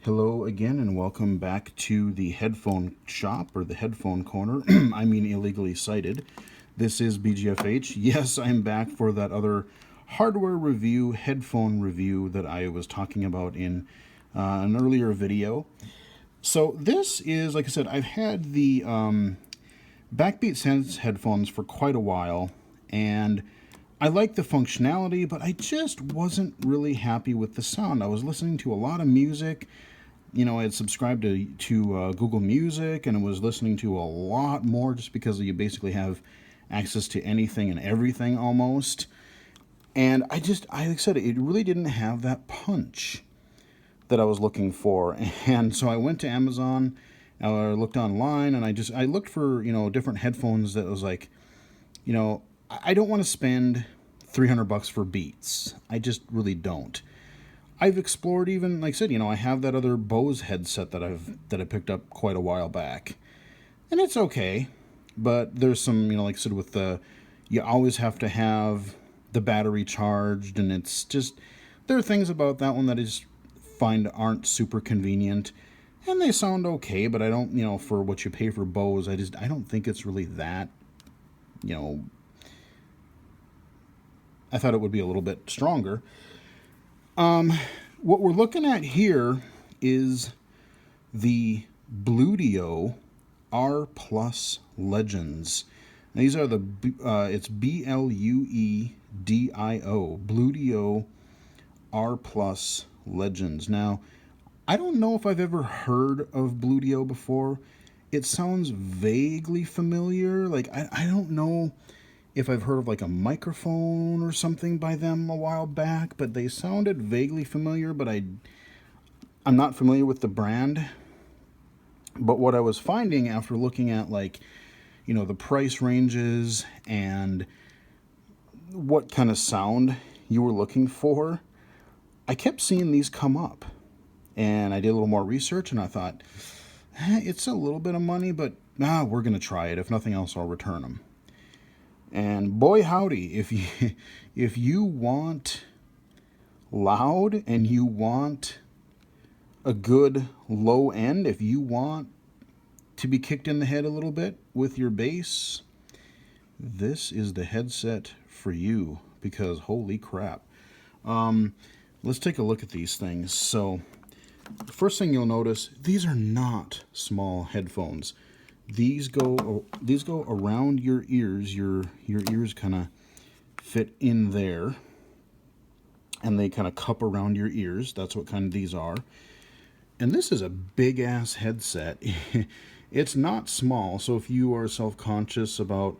Hello again and welcome back to the headphone shop or the headphone corner. I mean illegally cited. This is BGFH. Yes, I'm back for that other hardware review, headphone review that I was talking about in an earlier video. So this is, like I said, I've had the Backbeat Sense headphones for quite a while, and I like the functionality, but I just wasn't really happy with the sound. I was listening to a lot of music. I had subscribed to Google Music, and I was listening to a lot more just because you basically have access to anything and everything almost. And like I said, it really didn't have that punch that I was looking for. And so I went to Amazon, I looked online, and I looked for, different headphones that was like, I don't want to spend $300 for Beats. I just really don't. I've explored even, like I said, I have that other Bose headset that I picked up quite a while back, and it's okay, but there's some, like I said, with you always have to have the battery charged, and it's just there are things about that one that I just find aren't super convenient, and they sound okay, but I don't, for what you pay for Bose, I don't think it's really that, I thought it would be a little bit stronger. What we're looking at here is the Bluedio R Plus Legends. Now, these are it's Bluedio, Bluedio R Plus Legends. Now, I don't know if I've ever heard of Bluedio before. It sounds vaguely familiar. Like, I don't know if I've heard of like a microphone or something by them a while back, but they sounded vaguely familiar, but I'm not familiar with the brand. But what I was finding after looking at the price ranges and what kind of sound you were looking for, I kept seeing these come up. And I did a little more research and I thought, it's a little bit of money, but we're going to try it. If nothing else, I'll return them. And boy howdy, if you want loud and you want a good low end, if you want to be kicked in the head a little bit with your bass, this is the headset for you, because holy crap. Let's take a look at these things. So the first thing you'll notice, these are not small headphones. These go around your ears. Your ears kind of fit in there, and they kind of cup around your ears. That's what kind of these are. And this is a big ass headset. It's not small, so if you are self-conscious about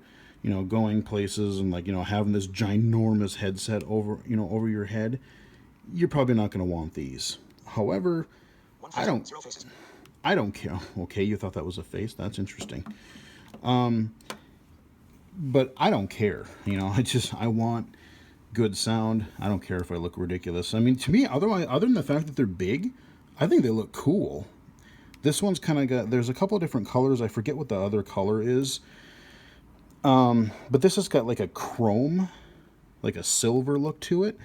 going places and having this ginormous headset over your head, you're probably not going to want these. However, I don't care. Okay, you thought that was a face? That's interesting. But I don't care. I want good sound. I don't care if I look ridiculous. I mean, to me, other than the fact that they're big, I think they look cool. This one's kind of got, there's a couple of different colors. I forget what the other color is. But this has got like a chrome, like a silver look to it.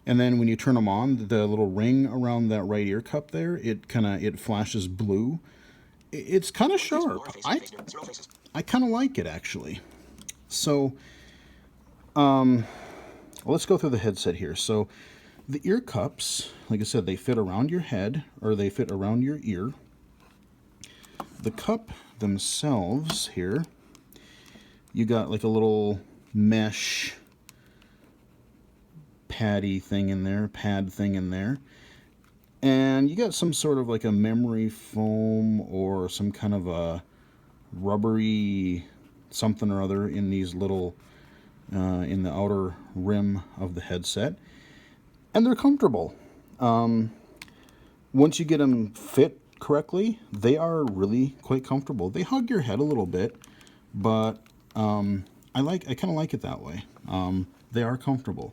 And then when you turn them on, the little ring around that right ear cup there, it flashes blue. It's kind of sharp. I kind of like it, actually. So, let's go through the headset here. So the ear cups, like I said, they fit around your head, or they fit around your ear. The cup themselves here, you got like a little mesh pad thing in there, and you got some sort of like a memory foam or some kind of a rubbery something or other in these little in the outer rim of the headset, and they're comfortable. Once you get them fit correctly, they are really quite comfortable. They hug your head a little bit, but I kind of like it that way. They are comfortable.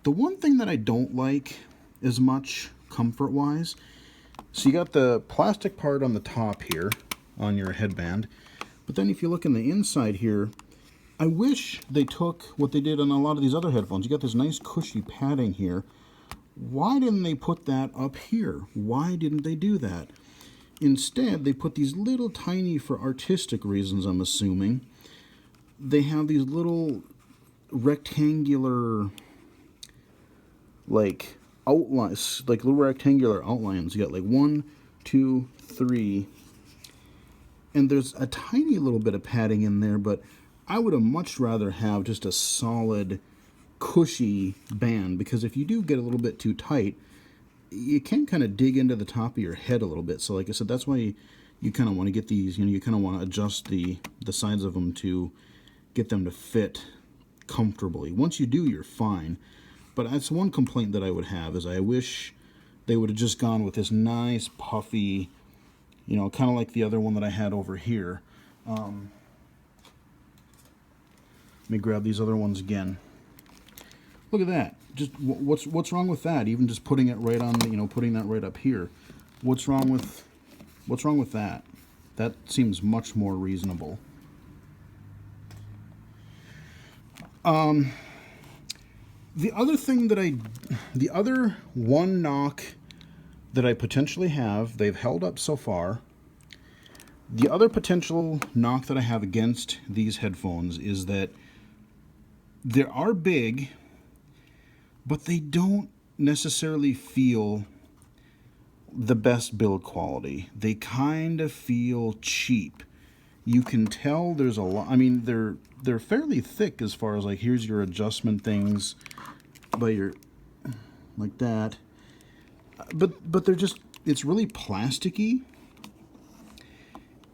The one thing that I don't like as much comfort-wise, so you got the plastic part on the top here on your headband, but then if you look in the inside here, I wish they took what they did on a lot of these other headphones. You got this nice cushy padding here. Why didn't they put that up here? Why didn't they do that? Instead, they put these little tiny, for artistic reasons, I'm assuming, they have these little rectangular, like, outlines, like little rectangular outlines. You got like 1, 2, 3, and there's a tiny little bit of padding in there, but I would have much rather have just a solid, cushy band, because if you do get a little bit too tight, you can kind of dig into the top of your head a little bit. So like I said, that's why you kind of want to get these, you know, you kind of want to adjust the sides of them to get them to fit comfortably. Once you do, you're fine. But that's one complaint that I would have, is I wish they would have just gone with this nice puffy, you know, kind of like the other one that I had over here. Let me grab these other ones again. Look at that. Just what's wrong with that? Even just putting it right on, you know, putting that right up here. What's wrong with that? That seems much more reasonable. The other thing that the other one knock that I potentially have, they've held up so far. The other potential knock that I have against these headphones is that they are big, but they don't necessarily feel the best build quality. They kind of feel cheap. You can tell there's a lot. I mean, they're fairly thick as far as, like, here's your adjustment things by your, like that. But they're just, it's really plasticky.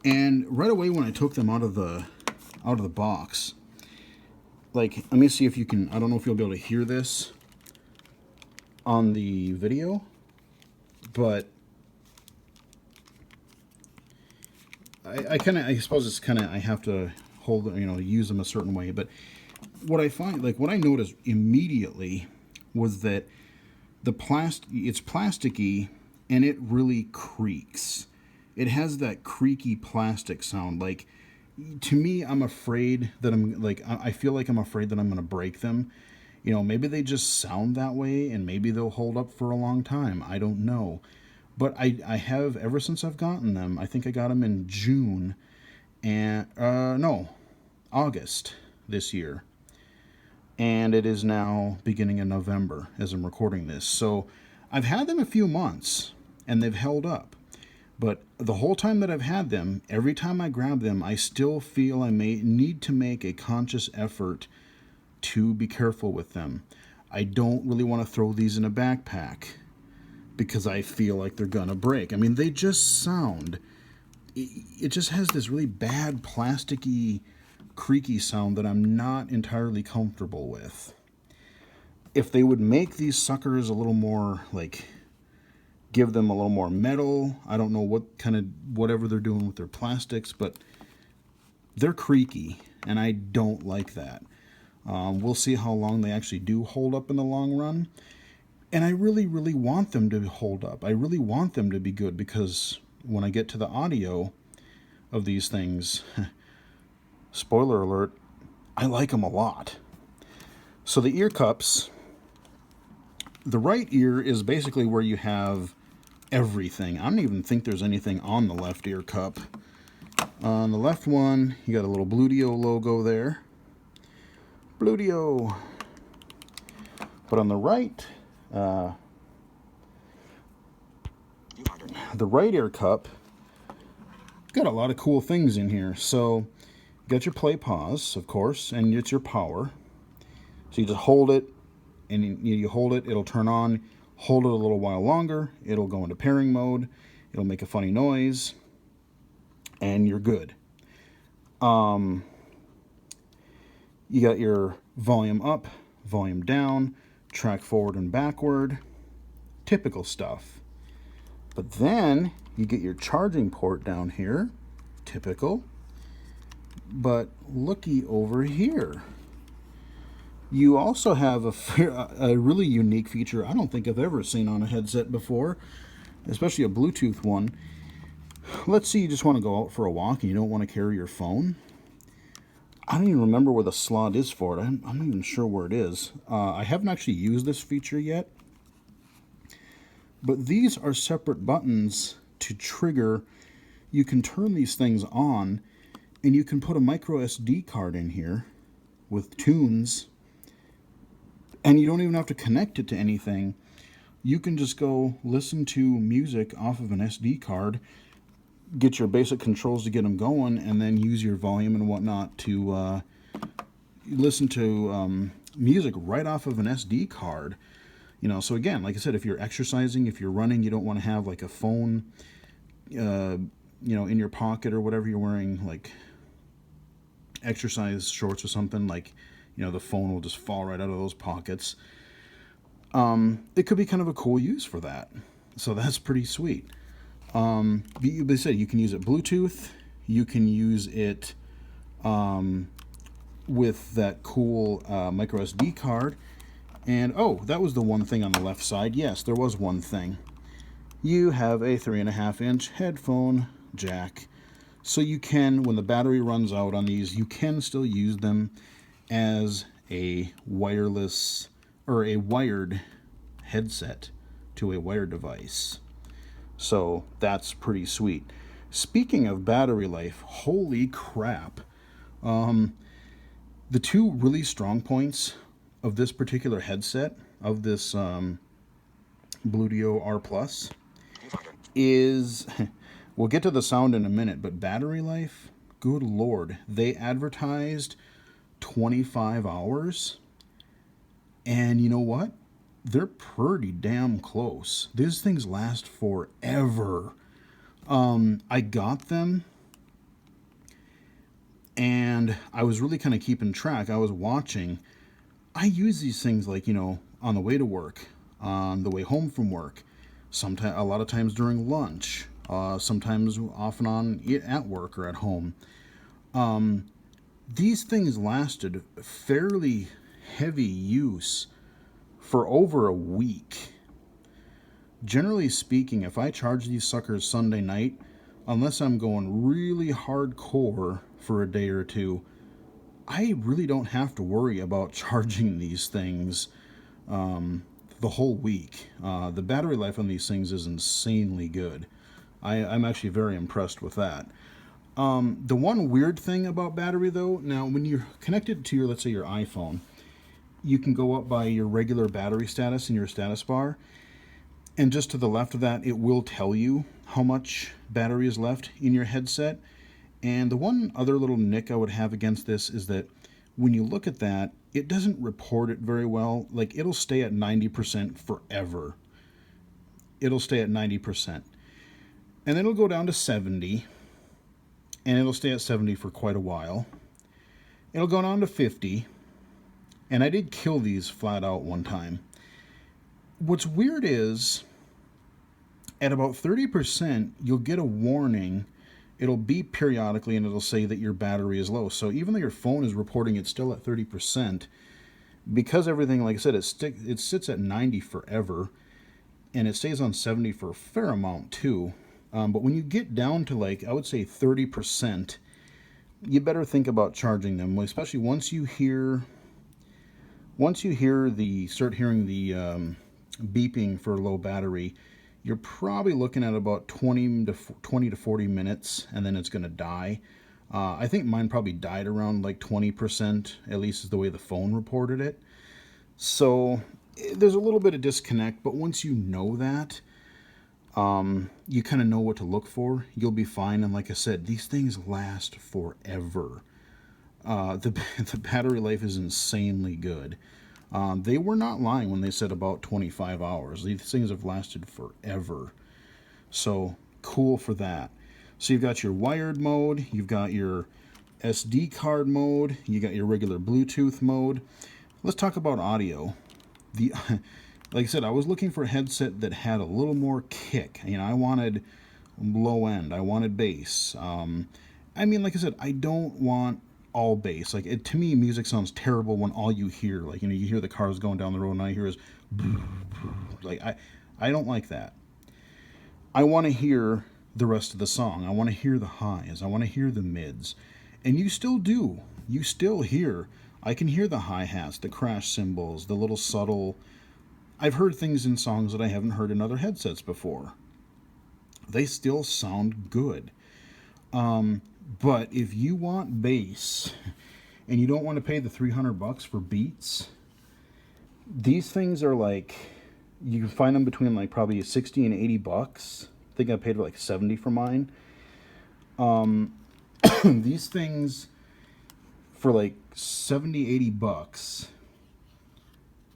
And right away when I took them out of the box, like, let me see if you can, I don't know if you'll be able to hear this on the video, but I suppose it's kind of, I have to hold, you know, use them a certain way. But what I find, like, what I noticed immediately was that it's plasticky, and it really creaks. It has that creaky plastic sound. Like, to me, I'm afraid that I feel like I'm afraid that I'm going to break them. You know, maybe they just sound that way, and maybe they'll hold up for a long time. I don't know. But I have, ever since I've gotten them, I think I got them in June, and, no, August this year. And it is now beginning of November as I'm recording this. So I've had them a few months, and they've held up. But the whole time that I've had them, every time I grab them, I still feel I may need to make a conscious effort to be careful with them. I don't really want to throw these in a backpack because I feel like they're gonna break. I mean, they just sound, it just has this really bad plasticky, creaky sound that I'm not entirely comfortable with. If they would make these suckers a little more, like, give them a little more metal, I don't know what kind of, whatever they're doing with their plastics, but they're creaky, and I don't like that. We'll see how long they actually do hold up in the long run. And I really, really want them to hold up. I really want them to be good, because when I get to the audio of these things, spoiler alert, I like them a lot. So the ear cups, the right ear is basically where you have everything. I don't even think there's anything on the left ear cup. On the left one, you got a little Bluedio logo there. Bluedio. But on the right, the right ear cup, got a lot of cool things in here. So, you got your play pause, of course, and it's your power. So you just hold it, and you hold it, it'll turn on. Hold it a little while longer, it'll go into pairing mode, it'll make a funny noise, and you're good. You got your volume up, volume down, track forward and backward, typical stuff. But then you get your charging port down here, typical. But looky over here. You also have a really unique feature I don't think I've ever seen on a headset before, especially a Bluetooth one. Let's say you just want to go out for a walk and you don't want to carry your phone. I don't even remember where the slot is for it. I'm not even sure where it is. I haven't actually used this feature yet, But these are separate buttons to trigger. You can turn these things on, and you can put a micro SD card in here with tunes, and you don't even have to connect it to anything. You can just go listen to music off of an SD card, get your basic controls to get them going, and then use your volume and whatnot to listen to music right off of an SD card. So again, like I said, if you're exercising, if you're running, you don't want to have like a phone, in your pocket or whatever you're wearing, like exercise shorts or something, like, the phone will just fall right out of those pockets. It could be kind of a cool use for that. So that's pretty sweet. They say you can use it Bluetooth. You can use it with that cool micro SD card. And that was the one thing on the left side. Yes, there was one thing. You have a 3.5-inch headphone jack. So you can, when the battery runs out on these, you can still use them as a wireless or a wired headset to a wired device. So that's pretty sweet. Speaking of battery life, holy crap. The two really strong points of this particular headset, of this Bluedio R Plus, is, we'll get to the sound in a minute, but battery life, good Lord. They advertised 25 hours, and you know what? They're pretty damn close. These things last forever. I got them, and I was really kind of keeping track. I was watching. I use these things like, on the way to work, on the way home from work, sometimes, a lot of times during lunch, sometimes off and on at work or at home. These things lasted fairly heavy use for over a week. Generally speaking, if I charge these suckers Sunday night, unless I'm going really hardcore for a day or two, I really don't have to worry about charging these things the whole week. The battery life on these things is insanely good. I'm actually very impressed with that. The one weird thing about battery, though, now when you're connected to your, let's say, your iPhone, you can go up by your regular battery status in your status bar, and just to the left of that, it will tell you how much battery is left in your headset. And the one other little nick I would have against this is that when you look at that, it doesn't report it very well. Like, it'll stay at 90% forever. It'll stay at 90%. And then it'll go down to 70, and it'll stay at 70 for quite a while. It'll go down to 50, and I did kill these flat out one time. What's weird is, at about 30%, you'll get a warning. It'll beep periodically, and it'll say that your battery is low. So even though your phone is reporting it's still at 30%, because everything, like I said, it sits at 90 forever, and it stays on 70 for a fair amount too. But when you get down to, like, I would say 30%, you better think about charging them, especially once you hear start hearing the beeping for low battery. You're probably looking at about 20 to 40 minutes, and then it's going to die. I think mine probably died around like 20%, at least is the way the phone reported it. So there's a little bit of disconnect, but once you know that, you kind of know what to look for. You'll be fine. And like I said, these things last forever. The battery life is insanely good. They were not lying when they said about 25 hours. These things have lasted forever. So cool for that. So you've got your wired mode, you've got your SD card mode, you got your regular Bluetooth mode. Let's talk about audio. Like I said, I was looking for a headset that had a little more kick. I wanted low end, I wanted bass. Like I said, I don't want all bass. Like, to me, music sounds terrible when all you hear, like, you hear the cars going down the road, and all you hear is like, I don't like that. I want to hear the rest of the song. I want to hear the highs. I want to hear the mids. And you still do. You still hear. I can hear the hi-hats, the crash cymbals, the little subtle I've heard things in songs that I haven't heard in other headsets before. They still sound good. Um, but if you want bass and you don't want to pay the $300 for Beats, these things are like, you can find them between like probably 60 and $80. I think I paid like 70 for mine. These things for like 70, $80,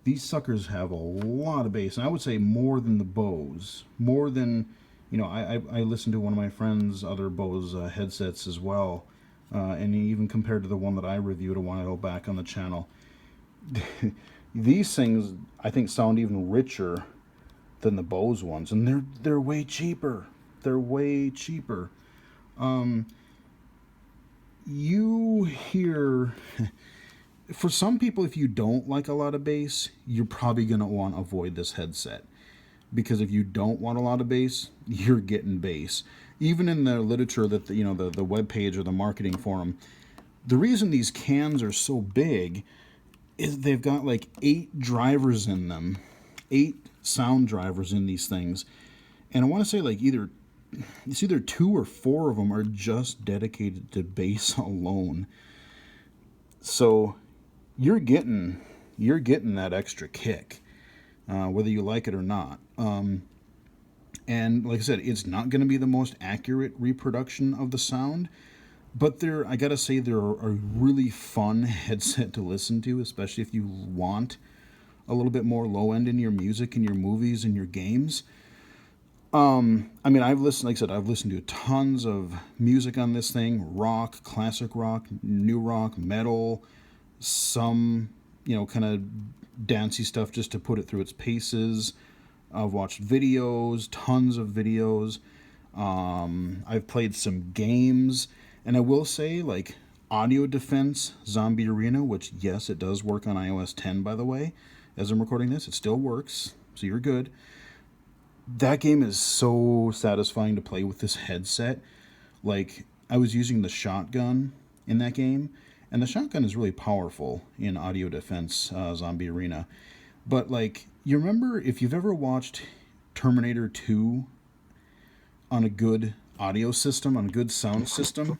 these suckers have a lot of bass, and I would say more than the Bose, more than, I listened to one of my friends' other Bose headsets as well, and even compared to the one that I reviewed a while back on the channel, these things I think sound even richer than the Bose ones, and they're way cheaper. They're way cheaper. You hear, for some people, if you don't like a lot of bass, you're probably going to want to avoid this headset. Because if you don't want a lot of bass, you're getting bass. Even in the literature that the web page or the marketing forum, the reason these cans are so big is they've got like 8 drivers in them, 8 sound drivers in these things, and I want to say like it's either 2 or 4 of them are just dedicated to bass alone. So you're getting that extra kick, whether you like it or not. And like I said, it's not going to be the most accurate reproduction of the sound, but I gotta say, they're a really fun headset to listen to, especially if you want a little bit more low end in your music and your movies and your games. I mean, I've listened to tons of music on this thing: rock, classic rock, new rock, metal, some, kind of dancey stuff just to put it through its paces. I've watched videos, tons of videos. I've played some games, and I will say, like, Audio Defense Zombie Arena, which, yes, it does work on iOS 10, by the way. As I'm recording this, it still works, so you're good. That game is so satisfying to play with this headset. Like, I was using the shotgun in that game, and the shotgun is really powerful in Audio Defense Zombie Arena. But, like, you remember, if you've ever watched Terminator 2 on a good audio system, on a good sound system,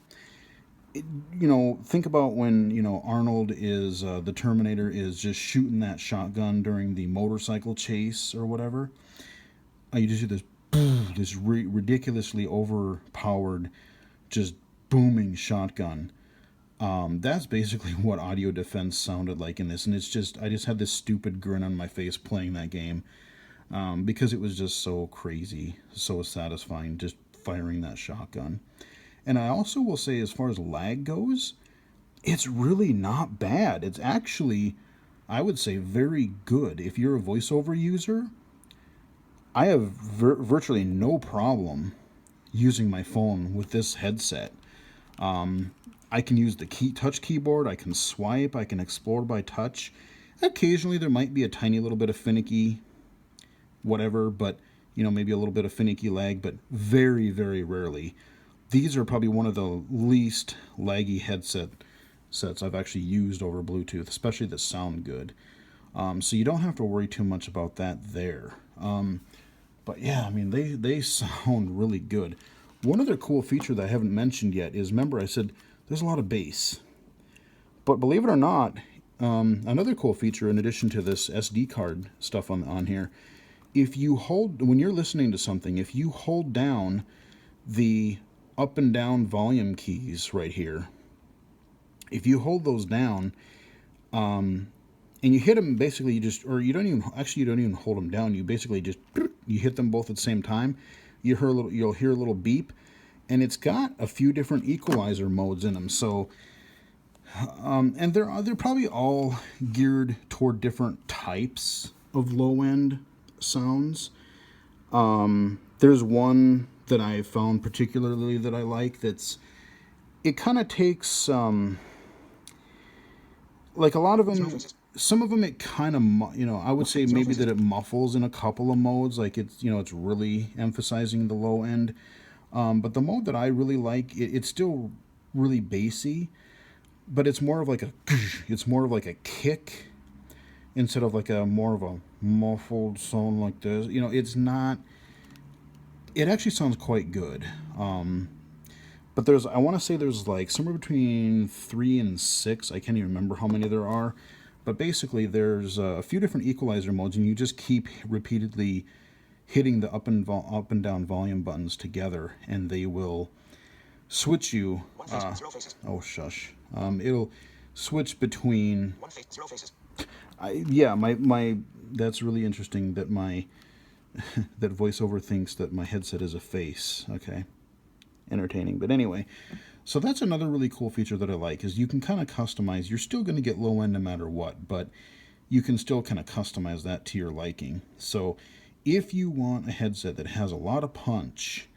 think about when, Arnold is, the Terminator is just shooting that shotgun during the motorcycle chase or whatever. You just hear this ridiculously overpowered, just booming shotgun. That's basically what Audio Defense sounded like in this, and I just had this stupid grin on my face playing that game, because it was just so crazy, so satisfying, just firing that shotgun. And I also will say, as far as lag goes, it's really not bad. It's actually, I would say, very good. If you're a voiceover user, I have virtually no problem using my phone with this headset. I can use the touch keyboard, I can swipe, I can explore by touch. Occasionally there might be a tiny little bit of finicky whatever, but maybe a little bit of finicky lag, but very, very rarely. These are probably one of the least laggy headsets I've actually used over Bluetooth, especially that sound good. So you don't have to worry too much about that there. But yeah, I mean, they sound really good. One other cool feature that I haven't mentioned yet is, remember I said there's a lot of bass. But believe it or not, another cool feature in addition to this SD card stuff on here, when you're listening to something, if you hold down the up and down volume keys right here, if you hold those down, and you hit them, basically you don't even hold them down. You basically just, you hit them both at the same time. You'll hear a little beep, and it's got a few different equalizer modes in them. So, and they're probably all geared toward different types of low end sounds. There's one that I found particularly that I like. It kind of takes like a lot of them. Some of them it kind of, I would say maybe that it muffles in a couple of modes, like it's really emphasizing the low end. But the mode that I really like, it's still really bassy, but it's more of like a kick, instead of like a more of a muffled sound like this. It's not. It actually sounds quite good. But I want to say there's like somewhere between 3 and 6. I can't even remember how many there are. But basically, there's a few different equalizer modes, and you just keep repeatedly hitting the up and down volume buttons together, and they will switch you. Oh shush! It'll switch between. Yeah, my that's really interesting that my that voiceover thinks that my headset is a face. Okay, entertaining. But anyway, so that's another really cool feature that I like is you can kind of customize. You're still going to get low end no matter what, but you can still kind of customize that to your liking. So if you want a headset that has a lot of punch,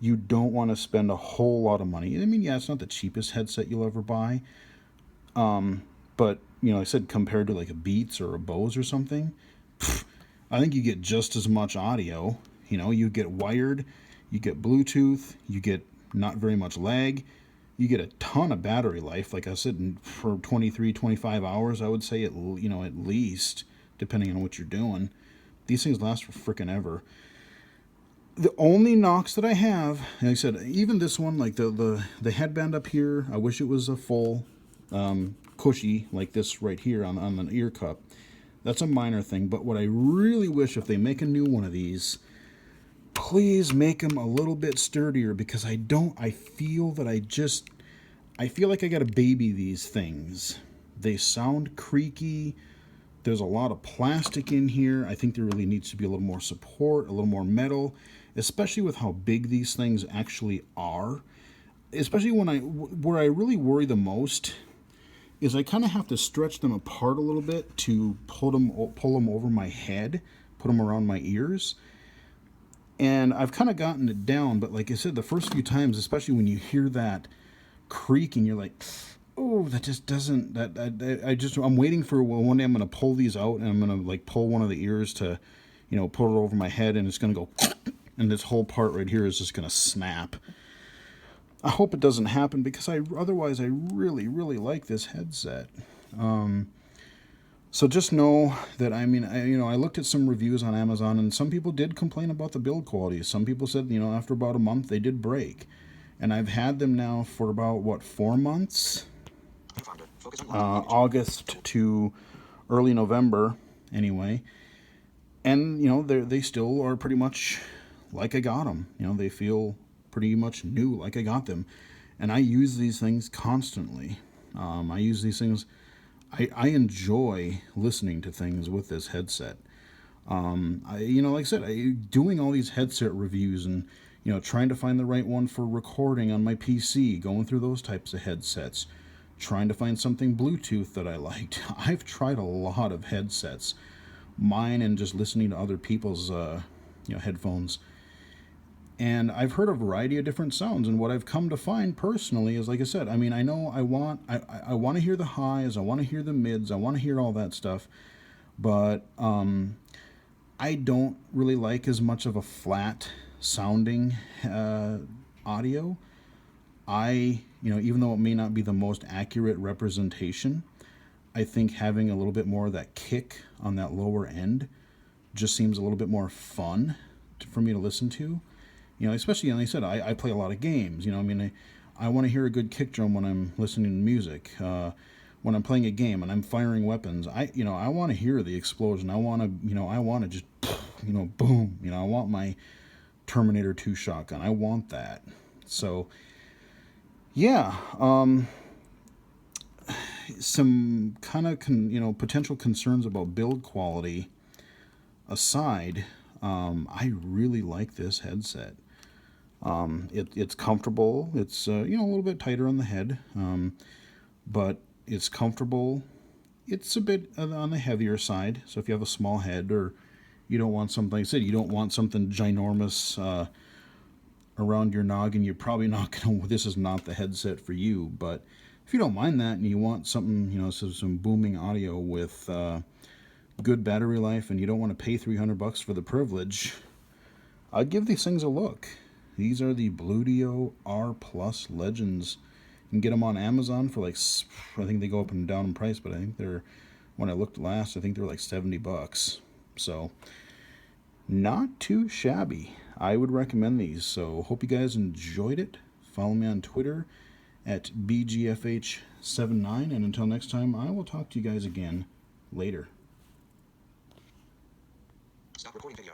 you don't want to spend a whole lot of money. I mean, yeah, it's not the cheapest headset you'll ever buy, but I said compared to like a Beats or a Bose or something, I think you get just as much audio. You get wired, you get Bluetooth, you get not very much lag, you get a ton of battery life. Like I said, for 23, 25 hours, I would say at least, depending on what you're doing. These things last for frickin' ever. The only knocks that I have, like I said, even this one, like the headband up here, I wish it was a full cushy like this right here on an ear cup. That's a minor thing, but what I really wish, if they make a new one of these, please make them a little bit sturdier, because I feel like I gotta baby these things. They sound creaky. There's a lot of plastic in here. I think there really needs to be a little more support, a little more metal, especially with how big these things actually are. Especially where I really worry the most is I kind of have to stretch them apart a little bit to pull them over my head, put them around my ears. And I've kind of gotten it down, but like I said, the first few times, especially when you hear that creaking, you're like, oh, that just doesn't. I'm waiting for one day I'm gonna pull these out, and I'm gonna like pull one of the ears to, pull it over my head, and it's gonna go, and this whole part right here is just gonna snap. I hope it doesn't happen, because otherwise I really, really like this headset. So just know that, I mean, I looked at some reviews on Amazon, and some people did complain about the build quality. Some people said, after about a month they did break. And I've had them now for about, 4 months? August to early November, anyway. And, they still are pretty much like I got them. They feel pretty much new, like I got them. And I use these things constantly. I use these things. I enjoy listening to things with this headset. Like I said, doing all these headset reviews and, trying to find the right one for recording on my PC, going through those types of headsets, trying to find something Bluetooth that I liked. I've tried a lot of headsets, mine and just listening to other people's, headphones. And I've heard a variety of different sounds, and what I've come to find personally is, like I said, I mean, I know I want to hear the highs, I want to hear the mids, I want to hear all that stuff, but I don't really like as much of a flat sounding audio. Even though it may not be the most accurate representation, I think having a little bit more of that kick on that lower end just seems a little bit more fun for me to listen to. Especially, like I said, I play a lot of games. I want to hear a good kick drum when I'm listening to music. When I'm playing a game and I'm firing weapons, I want to hear the explosion. I want to just, boom. I want my Terminator 2 shotgun. I want that. So, yeah. Some kind of potential concerns about build quality aside, I really like this headset. It's comfortable. It's a little bit tighter on the head, but it's comfortable. It's a bit on the heavier side. So if you have a small head, or you don't want something, like I said, you don't want something ginormous around your noggin, you're probably not gonna. This is not the headset for you. But if you don't mind that, and you want something, some booming audio with good battery life, and you don't want to pay $300 for the privilege, I'd give these things a look. These are the Bluedio R Plus Legends. You can get them on Amazon for I think they go up and down in price, but I think they're when I looked last, I think they were like $70. So not too shabby. I would recommend these. So hope you guys enjoyed it. Follow me on Twitter at BGFH79. And until next time, I will talk to you guys again later. Stop recording video.